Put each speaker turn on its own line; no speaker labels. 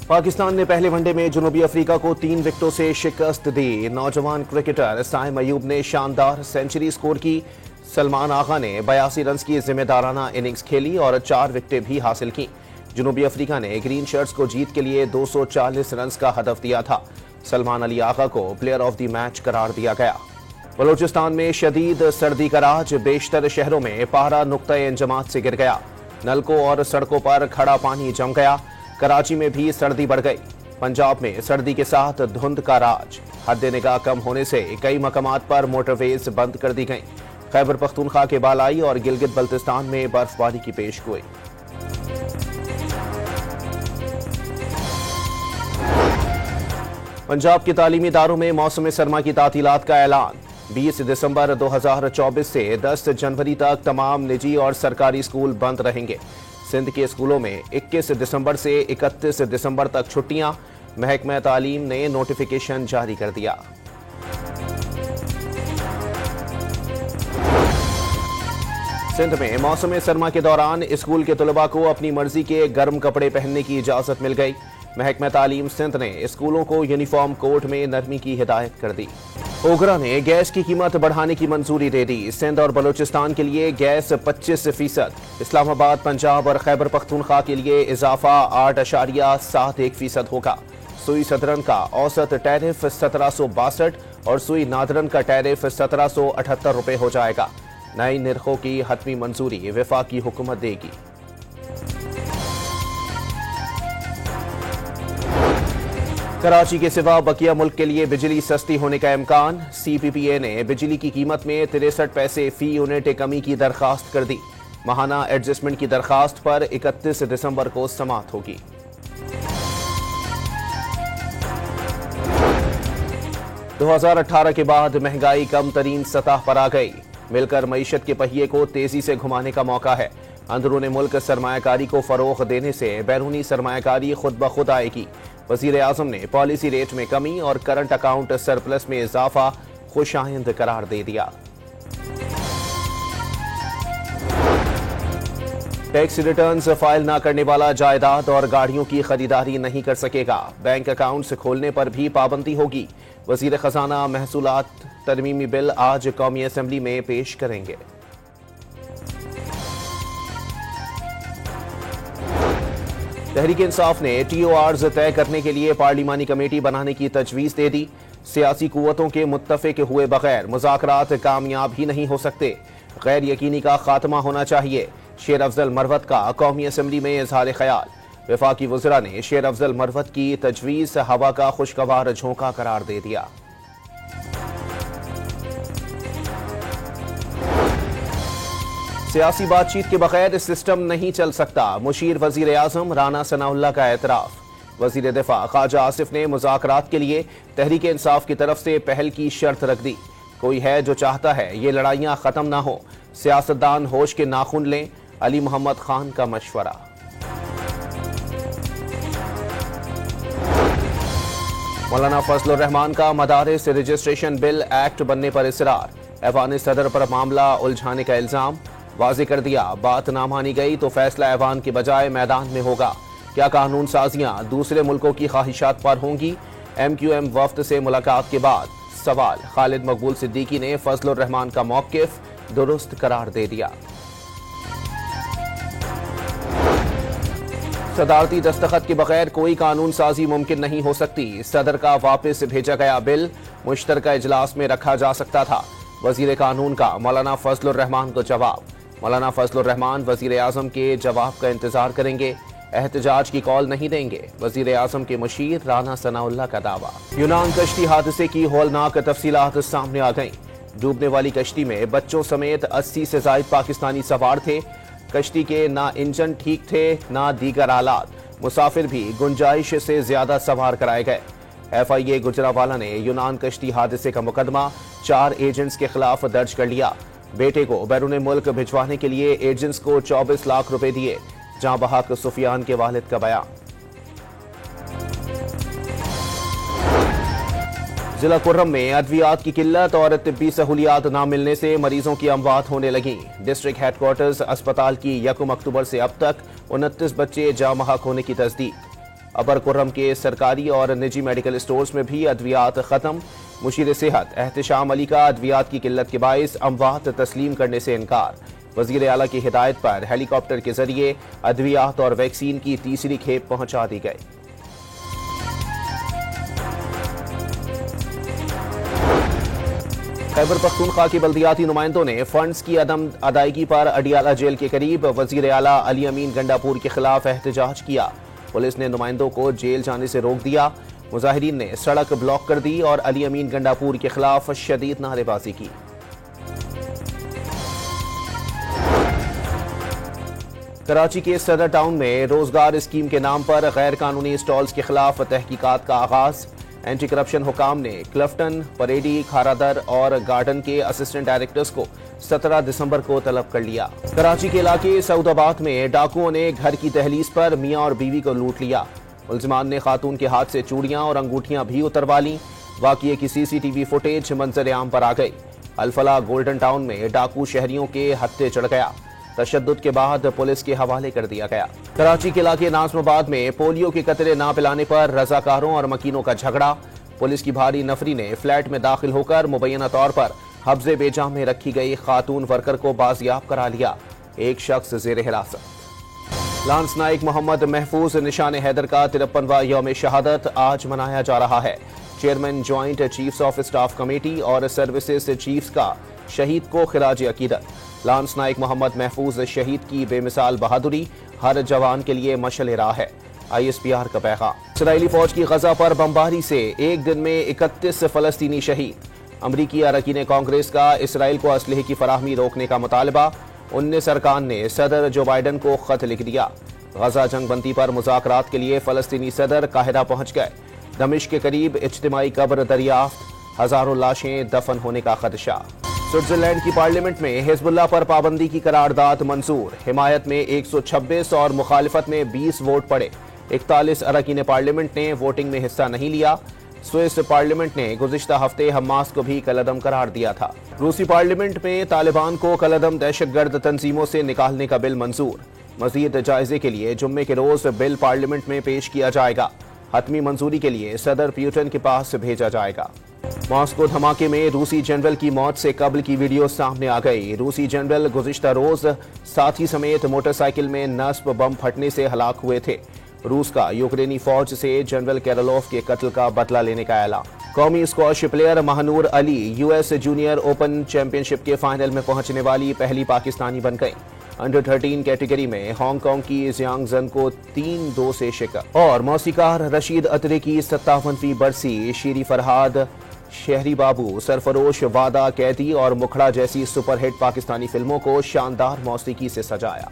पाकिस्तान ने पहले वनडे में जनूबी अफ्रीका को 3 विकेटों से शिकस्त दी। नौजवान क्रिकेटर साइम अयूब ने शानदार सेंचुरी स्कोर की। सलमान आगा ने 82 रन की जिम्मेदाराना इनिंग्स खेली और 4 विकेटें भी हासिल की। जनूबी अफ्रीका ने ग्रीन शर्ट्स को जीत के लिए 240 रन का हदफ दिया था। सलमान अली आगा को प्लेयर ऑफ द मैच करार दिया गया। बलोचिस्तान में शदीद सर्दी का राज, बेशतर शहरों में पारा नुक्ता इंजमात से गिर गया। नलकों और सड़कों पर खड़ा पानी जम गया। कराची में भी सर्दी बढ़ गई। पंजाब में सर्दी के साथ धुंध का राज, हद निगाह कम होने से कई मकामात पर मोटरवेज बंद कर दी गईं। खैबर पख्तूनख्वा के बालाई और गिलगित बल्तिस्तान में बर्फबारी की पेशगोई। पंजाब के तालीमी इदारों में मौसम सरमा की तातीलात का ऐलान। 20 दिसंबर 2024 से 10 जनवरी तक तमाम निजी और सरकारी स्कूल बंद रहेंगे। सिंध के स्कूलों में 21 दिसंबर से 31 दिसंबर तक छुट्टियां। महकमा तालीम ने नोटिफिकेशन जारी कर दिया। सिंध में मौसम सरमा के दौरान स्कूल के तलबा को अपनी मर्जी के गर्म कपड़े पहनने की इजाजत मिल गई। महकमा तालीम सिंध ने स्कूलों को यूनिफॉर्म कोड में नरमी की हिदायत कर दी। ओगरा ने गैस की कीमत बढ़ाने की मंजूरी दे दी। सिंध और बलोचिस्तान के लिए गैस 25%, इस्लामाबाद, पंजाब और खैबर पख्तूनख्वा के लिए इजाफा 8.71% होगा। सुई सदरन का औसत टैरिफ 1762 और सुई नादरन का टैरिफ 1778 रुपए हो जाएगा। नई निर्खों की हतमी मंजूरी वफाकी हुकूमत देगी। कराची के सिवा बकिया मुल्क के लिए बिजली सस्ती होने का इम्कान। CPPA ने बिजली की कीमत में 63 पैसे फी यूनिट कमी की दरखास्त कर दी। माहाना एडजस्टमेंट की दरखास्त पर 31 दिसंबर को समाअत होगी। – 2018 के बाद महंगाई कम तरीन सतह पर आ गई। मिलकर मईशत के पहिए को तेजी से घुमाने का मौका है। अंदरूनी मुल्क सरमायाकारी को फरोग देने से बैरूनी सरमायाकारी खुद ब खुद आएगी। वजीर आजम ने पॉलिसी रेट में कमी और करंट अकाउंट सरप्लस में इजाफा खुशाइंद करार दे दिया। टैक्स रिटर्न्स फाइल न करने वाला जायदाद और गाड़ियों की खरीदारी नहीं कर सकेगा। बैंक अकाउंट्स खोलने पर भी पाबंदी होगी। वजीर खजाना महसूलात तरमीमी बिल आज कौमी असेंबली में पेश करेंगे। तहरीक इंसाफ ने TORs तय करने के लिए पार्लिमानी कमेटी बनाने की तजवीज दे दी। सियासी कुव्वतों के मुत्तफिक हुए बगैर मुज़ाकरात कामयाब ही नहीं हो सकते। गैर यकीनी का खात्मा होना चाहिए। शेर अफजल मरवत का कौमी असेंबली में इजहार ख्याल। वफाकी वज़रा ने शेर अफजल मरवत की तजवीज हवा का खुशगवार झोंका करार दे दिया। सियासी बातचीत के बगैर सिस्टम नहीं चल सकता। मुशीर वजीर आजम राना सनाउल्लाह का एतराफ। वजीर दिफा ख्वाजा आसिफ ने मुज़ाकरात के लिए तहरीक इंसाफ की तरफ से पहल की शर्त रख दी। कोई है जो चाहता है ये लड़ाइयां खत्म ना हो, सियासतदान होश के नाखून लें। अली मोहम्मद खान का मशवरा। मौलाना फजलुर रहमान का मदारिस रजिस्ट्रेशन बिल एक्ट बनने पर इसरार। ऐवान सदर पर मामला उलझाने का इल्जाम। वाज़ेह कर दिया बात ना मानी गई तो फैसला ऐवान के बजाय मैदान में होगा। क्या कानून साजियां दूसरे मुल्कों की ख्वाहिशात पर होंगी? MQM वफ्द से मुलाकात के बाद सवाल। खालिद मकबूल सिद्दीकी ने फजलुर रहमान का मौकिफ दुरुस्त करार दे दिया। सदारती दस्तखत के बगैर कोई कानून साजी मुमकिन नहीं हो सकती। सदर का वापस भेजा गया बिल मुश्तरका इजलास में रखा जा सकता था। वजीर कानून का मौलाना फजलुर रहमान को जवाब। मौलाना फजलुर रहमान वजीर आजम के जवाब का इंतजार करेंगे। एहतजाज की कॉल नहीं देंगे। वजीर आजम के मुशीर राना सनाउल्लाह का दावा। यूनान कश्ती हादसे की हौलनाक तफसीलात सामने आ गईं। डूबने वाली कश्ती में बच्चों समेत 80 से जायद पाकिस्तानी सवार थे। कश्ती के ना इंजन ठीक थे ना दीगर आलात। मुसाफिर भी गुंजाइश से ज्यादा सवार कराए गए। FIA गुजरावाला ने यूनान कश्ती हादसे का मुकदमा 4 एजेंट्स के खिलाफ दर्ज कर लिया। बेटे को बैरून मुल्क भिजवाने के लिए एजेंट्स को 24 लाख रुपए दिए। जहां बहक सुफियान के वालिद का बयान। जिला कुर्रम में अद्वियात की किल्लत और तिब्बी सहूलियात न मिलने से मरीजों की अमवात होने लगी। डिस्ट्रिक्ट हेडक्वार्टर्स अस्पताल की 1 अक्टूबर से अब तक 29 बच्चे जाँ महक होने की तस्दीक। अपर कुर्रम के सरकारी और निजी मेडिकल स्टोर्स में भी अद्वियात खत्म। मुशीर सेहत एहतशाम अली का अद्वियात की किल्लत के बाइस अमवात तस्लीम करने से इनकार। वजीर आला की हिदायत पर हेलीकॉप्टर के जरिए अद्वियात और वैक्सीन की तीसरी खेप पहुंचा दी गई। खैबर पख्तूनख्वा की बल्दियाती नुमाइंदों ने फंड्स की अदम अदायगी पर अडियाला जेल के करीब वजीर आला अली अमीन गंडापुर के खिलाफ एहतजाज किया। पुलिस ने नुमाइंदों को जेल जाने से रोक दिया। मुजाहिरीन ने सड़क ब्लॉक कर दी और अली अमीन गंडापुर के खिलाफ शदीद नारेबाजी की। कराची के सदर टाउन में रोजगार स्कीम के नाम पर गैर कानूनी स्टॉल्स के खिलाफ तहकीकात का आगाज। एंटी करप्शन हुकाम ने क्लफ्टन, परेडी, खारादर और गार्डन के असिस्टेंट डायरेक्टर्स को 17 दिसंबर को तलब कर लिया। कराची के इलाके सऊदाबाद में डाकुओं ने घर की दहलीज पर मियां और बीवी को लूट लिया। मुलजिमान ने खातून के हाथ से चूड़ियां और अंगूठियां भी उतरवा ली। वाक़िए की CCTV फुटेज मंजर आम पर आ गई। अलफला गोल्डन टाउन में डाकू शहरियों के हत्थे चढ़ गया। तशद्दुद के बाद पुलिस के हवाले कर दिया गया। कराची के इलाके नाज़माबाद में पोलियो के कतरे ना पिलाने पर रजाकारों और मकीनों का झगड़ा। पुलिस की भारी नफरी ने फ्लैट में दाखिल होकर मुबैना तौर पर हब्से बेजाम में रखी गई खातून वर्कर को बाजियाब करा लिया। एक शख्स जेर हिरासत। लांस नाइक मोहम्मद महफूज निशान हैदर का 53वां यौम शहादत आज मनाया जा रहा है। Chairman joint chiefs of staff committee और सर्विसेज चीफ्स का शहीद को खिराज अकीदत। लांस नाइक मोहम्मद महफूज शहीद की बेमिसाल बहादुरी हर जवान के लिए मशल राह है। ISPR का पैगाम। इसराइली फौज की गजा पर बमबारी से एक दिन में 31 फलस्तीनी शहीद। अमरीकी अरकान कांग्रेस का इसराइल को असलहे की फराहमी रोकने का मुतालबा। 19 अरकान ने सदर जो बाइडन को खत लिख दिया। गजा जंगबंदी पर मुज़ाकरात के लिए फलस्तीनी सदर काहिरा पहुंच गए। दमिश्क के करीब इज्तिमाई कब्र दरियाफ्त, हजारों लाशें दफन होने का खदशा। स्विट्जरलैंड की पार्लियामेंट में हिजबुल्लाह पर पाबंदी की करारदाद मंजूर। हिमायत में 126 और मुखालिफत में 20 वोट पड़े। 41 अरकान पार्लियामेंट ने वोटिंग में हिस्सा नहीं लिया। स्विस पार्लियामेंट ने गुज़िश्ता हफ्ते हमास को भी कलअदम करार दिया था। रूसी पार्लियामेंट में तालिबान को कलअदम दहशतगर्द तंजीमों से निकालने का बिल मंजूर। मजीद जायजे के लिए जुम्मे के रोज बिल पार्लियामेंट में पेश किया जाएगा। हतमी मंजूरी के लिए सदर प्यूटन के पास भेजा जाएगा। मॉस्को धमाके में रूसी जनरल की मौत से कबल की वीडियो सामने आ गई। रूसी जनरल गुज़िश्ता रोज साथी समेत मोटरसाइकिल में नस्ब बम फटने से हलाक हुए थे। रूस का यूक्रेनी फौज से जनरल कैरलोफ के कत्ल का बदला लेने का ऐलान। कौमी squash player Mahnoor Ali US junior open championship के फाइनल में पहुंचने वाली पहली पाकिस्तानी बन गई। अंडर 13 कैटेगरी में हांगकांग की जियांग जन को 3-2 से शिकस्त। और मौसीकार रशीद अतरे की 57वीं बरसी। शीरी फरहाद, शहरी बाबू, सरफरोश, वादा, कैदी और मुखड़ा जैसी सुपरहिट पाकिस्तानी फिल्मों को शानदार मौसीकी से सजाया।